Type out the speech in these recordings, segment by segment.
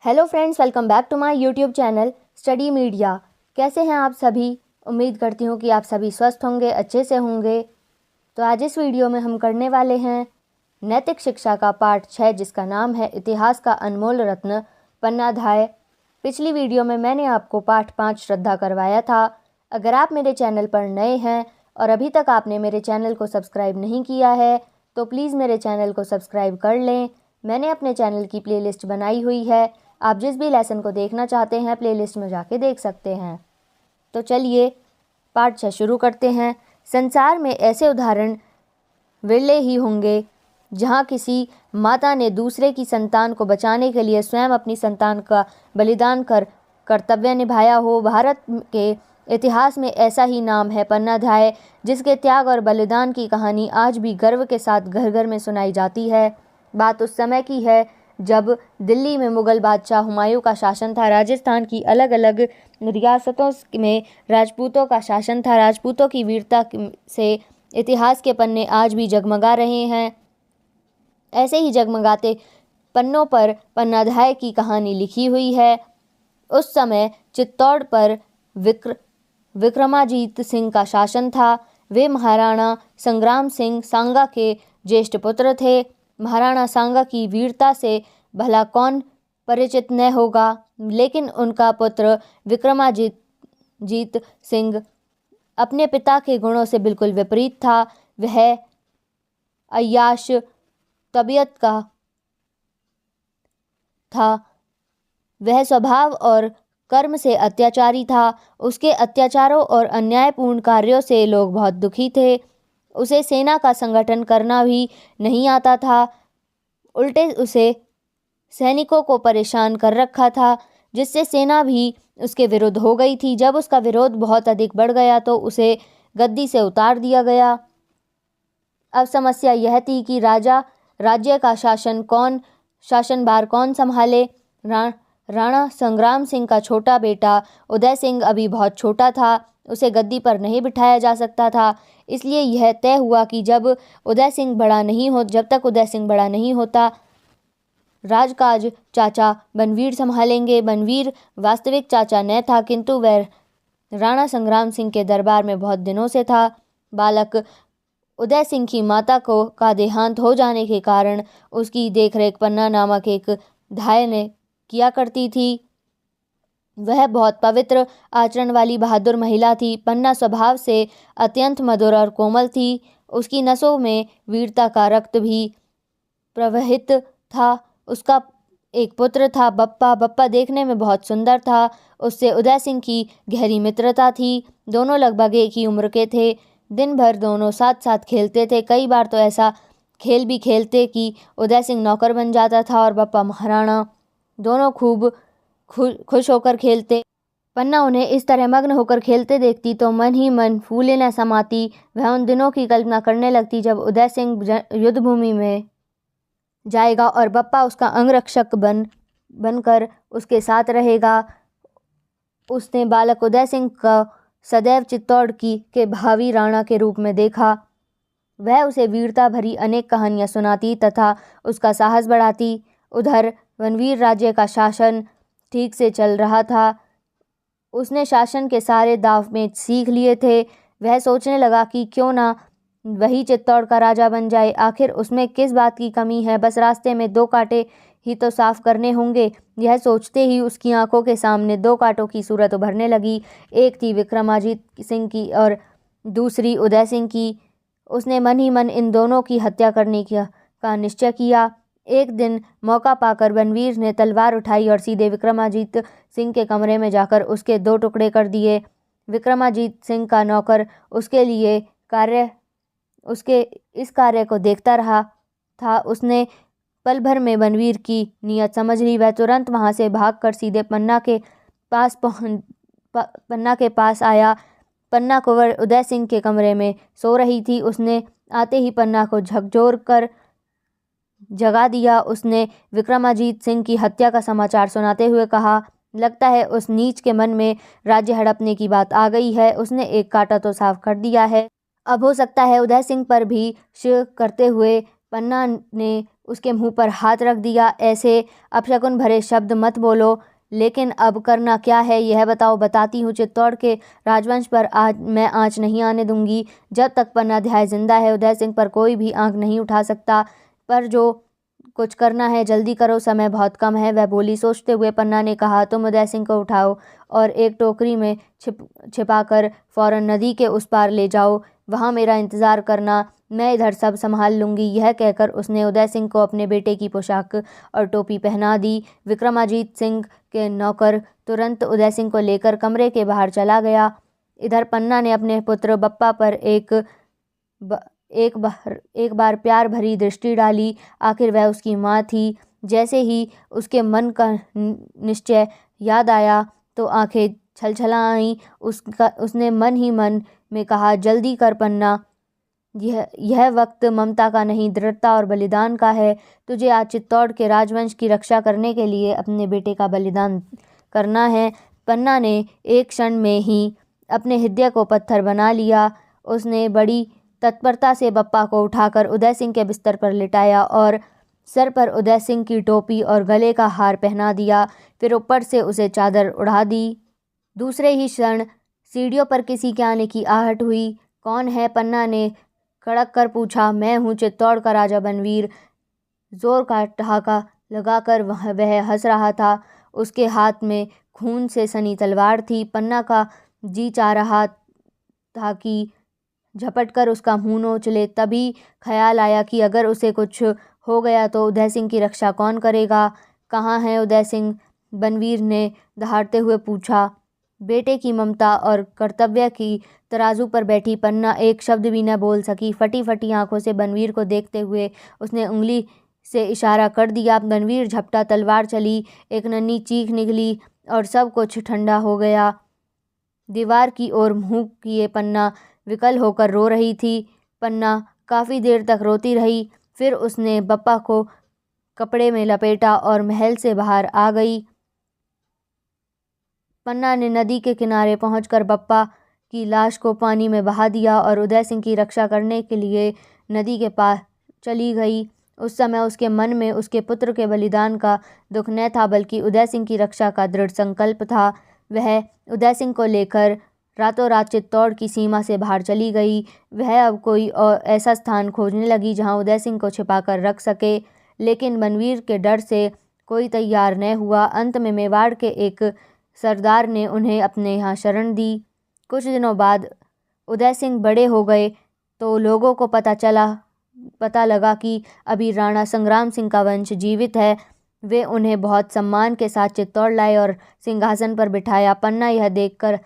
Hello friends, welcome back to my YouTube channel study media. कैसे हैं आप सभी? उम्मीद करती हूँ कि आप सभी स्वस्थ होंगे, अच्छे से होंगे। तो आज इस वीडियो में हम करने वाले हैं नैतिक शिक्षा का पार्ट 6, जिसका नाम है इतिहास का अनमोल रत्न पन्नाधाय। पिछली वीडियो में मैंने आपको पार्ट 5 श्रद्धा करवाया था। अगर आप मेरे चैनल पर नए हैं और अभी तक आपने मेरे चैनल को सब्सक्राइब नहीं किया है तो प्लीज़ मेरे चैनल को सब्सक्राइब कर लें। मैंने अपने चैनल की प्लेलिस्ट बनाई हुई है, आप जिस भी लेसन को देखना चाहते हैं प्लेलिस्ट में जाके देख सकते हैं। तो चलिए पार्ट 6 शुरू करते हैं। संसार में ऐसे उदाहरण विरले ही होंगे जहाँ किसी माता ने दूसरे की संतान को बचाने के लिए स्वयं अपनी संतान का बलिदान कर कर्तव्य निभाया हो। भारत के इतिहास में ऐसा ही नाम है पन्नाधाय, जिसके त्याग और बलिदान की कहानी आज भी गर्व के साथ घर घर में सुनाई जाती है। बात उस समय की है जब दिल्ली में मुगल बादशाह हुमायूं का शासन था। राजस्थान की अलग अलग रियासतों में राजपूतों का शासन था। राजपूतों की वीरता से इतिहास के पन्ने आज भी जगमगा रहे हैं। ऐसे ही जगमगाते पन्नों पर पन्नाधाय की कहानी लिखी हुई है। उस समय चित्तौड़ पर विक्रमाजीत सिंह का शासन था। वे महाराणा संग्राम सिंह सांगा के ज्येष्ठ पुत्र थे। महाराणा सांगा की वीरता से भला कौन परिचित न होगा, लेकिन उनका पुत्र विक्रमाजीत सिंह अपने पिता के गुणों से बिल्कुल विपरीत था। वह अय्याश तबीयत का था। वह स्वभाव और कर्म से अत्याचारी था। उसके अत्याचारों और अन्यायपूर्ण कार्यों से लोग बहुत दुखी थे। उसे सेना का संगठन करना भी नहीं आता था। उल्टे उसे सैनिकों को परेशान कर रखा था, जिससे सेना भी उसके विरुद्ध हो गई थी। जब उसका विरोध बहुत अधिक बढ़ गया तो उसे गद्दी से उतार दिया गया। अब समस्या यह थी कि राज्य का शासनभार कौन संभाले। राणा संग्राम सिंह का छोटा बेटा उदय सिंह अभी बहुत छोटा था, उसे गद्दी पर नहीं बिठाया जा सकता था। इसलिए यह तय हुआ कि जब तक उदय सिंह बड़ा नहीं होता, राजकाज चाचा बनवीर संभालेंगे। बनवीर वास्तविक चाचा न था, किंतु वह राणा संग्राम सिंह के दरबार में बहुत दिनों से था। बालक उदय सिंह की माता का देहांत हो जाने के कारण उसकी देखरेख पन्ना नामक एक धाय ने किया करती थी। वह बहुत पवित्र आचरण वाली बहादुर महिला थी। पन्ना स्वभाव से अत्यंत मधुर और कोमल थी। उसकी नसों में वीरता का रक्त भी प्रवहित था। उसका एक पुत्र था बप्पा। बप्पा देखने में बहुत सुंदर था। उससे उदय सिंह की गहरी मित्रता थी। दोनों लगभग एक ही उम्र के थे। दिन भर दोनों साथ साथ खेलते थे। कई बार तो ऐसा खेल भी खेलते कि उदय सिंह नौकर बन जाता था और बप्पा महाराणा। दोनों खूब खुश होकर खेलते। पन्ना उन्हें इस तरह मग्न होकर खेलते देखती तो मन ही मन फूले न समाती। वह उन दिनों की कल्पना करने लगती जब उदय सिंह युद्ध भूमि में जाएगा और बप्पा उसका अंगरक्षक बनकर उसके साथ रहेगा। उसने बालक उदय सिंह का सदैव चित्तौड़ के भावी राणा के रूप में देखा। वह उसे वीरता भरी अनेक कहानियां सुनाती तथा उसका साहस बढ़ाती। उधर वनवीर राज्य का शासन ठीक से चल रहा था। उसने शासन के सारे दांव पेच सीख लिए थे। वह सोचने लगा कि क्यों ना वही चित्तौड़ का राजा बन जाए। आखिर उसमें किस बात की कमी है, बस रास्ते में 2 कांटे ही तो साफ करने होंगे। यह सोचते ही उसकी आंखों के सामने 2 कांटों की सूरत उभरने लगी। एक थी विक्रमाजीत सिंह की और दूसरी उदय सिंह की। उसने मन ही मन इन दोनों की हत्या करने का निश्चय किया। एक दिन मौका पाकर बनवीर ने तलवार उठाई और सीधे विक्रमाजीत सिंह के कमरे में जाकर उसके 2 टुकड़े कर दिए। विक्रमाजीत सिंह का नौकर उसके इस कार्य को देखता रहा था। उसने पल भर में बनवीर की नीयत समझ ली। वह तुरंत वहां से भागकर सीधे पन्ना के पास आया। पन्ना कुंवर उदय सिंह के कमरे में सो रही थी। उसने आते ही पन्ना को झकझोर कर जगा दिया। उसने विक्रमाजीत सिंह की हत्या का समाचार सुनाते हुए कहा, लगता है उस नीच के मन में राज्य हड़पने की बात आ गई है। उसने एक कांटा तो साफ कर दिया है। अब हो सकता है उदय सिंह पर भी शक करते हुए पन्ना ने उसके मुंह पर हाथ रख दिया। ऐसे अपशकुन भरे शब्द मत बोलो, लेकिन अब करना क्या है यह बताओ। बताती हूँ, चित्तौड़ के राजवंश पर आज मैं आँच नहीं आने दूंगी। जब तक पन्नाध्याय जिंदा है उदय सिंह पर कोई भी आँख नहीं उठा सकता। पर जो कुछ करना है जल्दी करो, समय बहुत कम है। वह बोली। सोचते हुए पन्ना ने कहा, तुम उदय सिंह को उठाओ और एक टोकरी में छिपाकर फौरन नदी के उस पार ले जाओ। वहाँ मेरा इंतज़ार करना, मैं इधर सब संभाल लूँगी। यह कहकर उसने उदय सिंह को अपने बेटे की पोशाक और टोपी पहना दी। विक्रमाजीत सिंह के नौकर तुरंत उदय सिंह को लेकर कमरे के बाहर चला गया। इधर पन्ना ने अपने पुत्र बप्पा पर एक बार प्यार भरी दृष्टि डाली। आखिर वह उसकी माँ थी। जैसे ही उसके मन का निश्चय याद आया तो आंखें छलछला आईं। उसने मन ही मन में कहा, जल्दी कर पन्ना, यह वक्त ममता का नहीं, दृढ़ता और बलिदान का है। तुझे आज चित्तौड़ के राजवंश की रक्षा करने के लिए अपने बेटे का बलिदान करना है। पन्ना ने एक क्षण में ही अपने हृदय को पत्थर बना लिया। उसने बड़ी तत्परता से बप्पा को उठाकर उदय सिंह के बिस्तर पर लिटाया और सर पर उदय सिंह की टोपी और गले का हार पहना दिया। फिर ऊपर से उसे चादर उड़ा दी। दूसरे ही क्षण सीढ़ियों पर किसी के आने की आहट हुई। कौन है? पन्ना ने कड़क कर पूछा। मैं हूँ, चित्तौड़ का राजा बनवीर। जोर का ठहाका लगाकर वह हंस रहा था। उसके हाथ में खून से सनी तलवार थी। पन्ना का जी चाह रहा था कि झपट कर उसका मुंह नोच ले। तभी ख्याल आया कि अगर उसे कुछ हो गया तो उदय सिंह की रक्षा कौन करेगा। कहाँ है उदय सिंह? बनवीर ने दहाड़ते हुए पूछा। बेटे की ममता और कर्तव्य की तराजू पर बैठी पन्ना एक शब्द भी न बोल सकी। फटी फटी आंखों से बनवीर को देखते हुए उसने उंगली से इशारा कर दिया। बनवीर झपटा, तलवार चली, एक नन्ही चीख निकली और सब कुछ ठंडा हो गया। दीवार की ओर मुंह किए पन्ना विकल होकर रो रही थी। पन्ना काफ़ी देर तक रोती रही। फिर उसने बप्पा को कपड़े में लपेटा और महल से बाहर आ गई। पन्ना ने नदी के किनारे पहुंचकर बप्पा की लाश को पानी में बहा दिया और उदय सिंह की रक्षा करने के लिए नदी के पास चली गई। उस समय उसके मन में उसके पुत्र के बलिदान का दुख न था, बल्कि उदय सिंह की रक्षा का दृढ़ संकल्प था। वह उदय सिंह को लेकर रातों रात चित्तौड़ की सीमा से बाहर चली गई। वह अब कोई और ऐसा स्थान खोजने लगी जहां उदय सिंह को छिपाकर रख सके, लेकिन बनवीर के डर से कोई तैयार न हुआ। अंत में मेवाड़ के एक सरदार ने उन्हें अपने यहाँ शरण दी। कुछ दिनों बाद उदय सिंह बड़े हो गए तो लोगों को पता लगा कि अभी राणा संग्राम सिंह का वंश जीवित है। वे उन्हें बहुत सम्मान के साथ चित्तौड़ लाए और सिंहासन पर बिठाया। पन्ना यह देखकर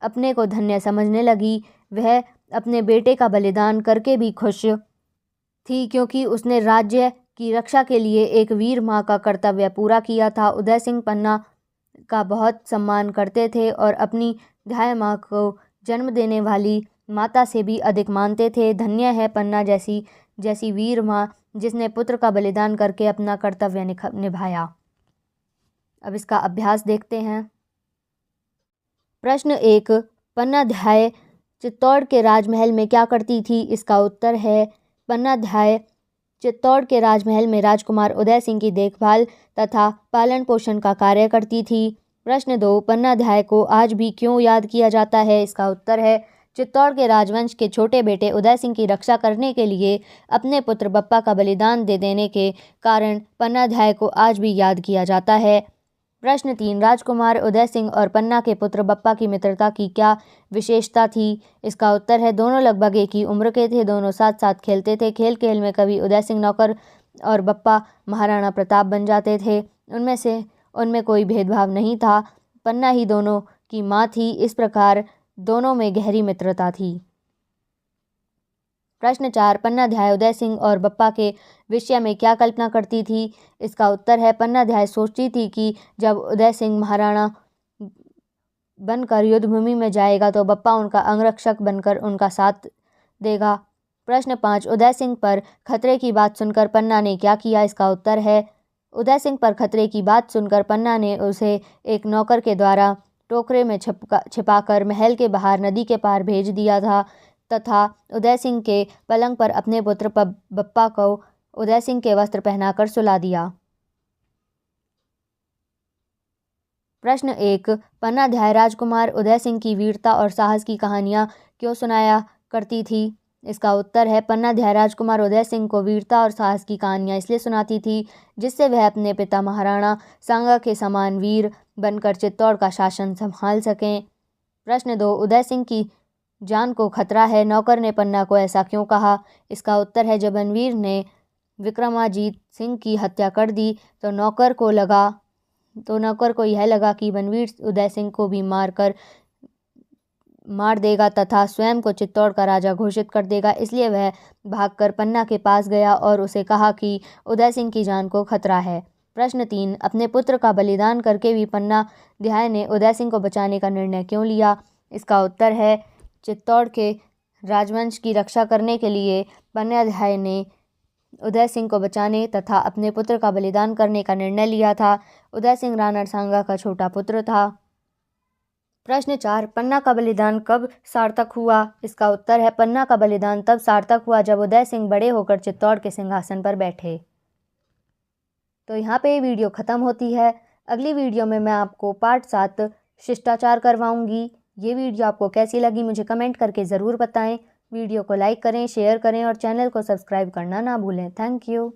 अपने को धन्य समझने लगी। वह अपने बेटे का बलिदान करके भी खुश थी, क्योंकि उसने राज्य की रक्षा के लिए एक वीर माँ का कर्तव्य पूरा किया था। उदय सिंह पन्ना का बहुत सम्मान करते थे और अपनी ध्याय माँ को जन्म देने वाली माता से भी अधिक मानते थे। धन्य है पन्ना जैसी वीर माँ, जिसने पुत्र का बलिदान करके अपना कर्तव्य निभाया। अब इसका अभ्यास देखते हैं। प्रश्न 1, पन्नाध्याय चित्तौड़ के राजमहल में क्या करती थी? इसका उत्तर है, पन्नाध्याय चित्तौड़ के राजमहल में राजकुमार उदय सिंह की देखभाल तथा पालन पोषण का कार्य करती थी। प्रश्न 2, पन्नाध्याय को आज भी क्यों याद किया जाता है? इसका उत्तर है, चित्तौड़ के राजवंश के छोटे बेटे उदय सिंह की रक्षा करने के लिए अपने पुत्र बप्पा का बलिदान दे देने के कारण पन्नाध्याय को आज भी याद किया जाता है। प्रश्न 3, राजकुमार उदय सिंह और पन्ना के पुत्र बप्पा की मित्रता की क्या विशेषता थी? इसका उत्तर है, दोनों लगभग एक ही उम्र के थे। दोनों साथ साथ खेलते थे। खेल खेल में कभी उदय सिंह नौकर और बप्पा महाराणा प्रताप बन जाते थे। उनमें कोई भेदभाव नहीं था। पन्ना ही दोनों की माँ थी। इस प्रकार दोनों में गहरी मित्रता थी। प्रश्न 4, पन्नाध्याय उदय सिंह और बप्पा के विषय में क्या कल्पना करती थी? इसका उत्तर है, पन्नाध्याय सोचती थी कि जब उदय सिंह महाराणा बनकर युद्धभूमि में जाएगा तो बप्पा उनका अंगरक्षक बनकर उनका साथ देगा। प्रश्न 5, उदय सिंह पर खतरे की बात सुनकर पन्ना ने क्या किया? इसका उत्तर है, उदय सिंह पर खतरे की बात सुनकर पन्ना ने उसे एक नौकर के द्वारा टोकरे में छिपाकर महल के बाहर नदी के पार भेज दिया था तथा उदय सिंह के पलंग पर अपने पुत्र बप्पा को उदय सिंह के वस्त्र पहनाकर सुला दिया। प्रश्न 1, पन्ना अध्याय राजकुमार उदय सिंह की वीरता और साहस की कहानियाँ क्यों सुनाया करती थी? इसका उत्तर है, पन्ना अध्याय राजकुमार उदय सिंह को वीरता और साहस की कहानियाँ इसलिए सुनाती थी जिससे वह अपने पिता महाराणा सांगा के समान वीर बनकर चित्तौड़ का शासन संभाल सकें। प्रश्न 2, उदय सिंह की जान को खतरा है, नौकर ने पन्ना को ऐसा क्यों कहा? इसका उत्तर है, जब बनवीर ने विक्रमाजीत सिंह की हत्या कर दी तो नौकर को यह लगा कि बनवीर उदय सिंह को भी मार देगा तथा स्वयं को चित्तौड़ का राजा घोषित कर देगा, इसलिए वह भागकर पन्ना के पास गया और उसे कहा कि उदय सिंह की जान को खतरा है। प्रश्न 3, अपने पुत्र का बलिदान करके भी पन्ना अध्याय ने उदय सिंह को बचाने का निर्णय क्यों लिया? इसका उत्तर है, चित्तौड़ के राजवंश की रक्षा करने के लिए पन्ना अध्याय ने उदय सिंह को बचाने तथा अपने पुत्र का बलिदान करने का निर्णय लिया था। उदय सिंह राणा सांगा का छोटा पुत्र था। प्रश्न 4, पन्ना का बलिदान कब सार्थक हुआ? इसका उत्तर है, पन्ना का बलिदान तब सार्थक हुआ जब उदय सिंह बड़े होकर चित्तौड़ के सिंहासन पर बैठे। तो यहाँ पे ये वीडियो ख़त्म होती है। अगली वीडियो में मैं आपको पार्ट 7 शिष्टाचार करवाऊँगी। ये वीडियो आपको कैसी लगी मुझे कमेंट करके ज़रूर बताएं। वीडियो को लाइक करें, शेयर करें और चैनल को सब्सक्राइब करना ना भूलें। Thank you.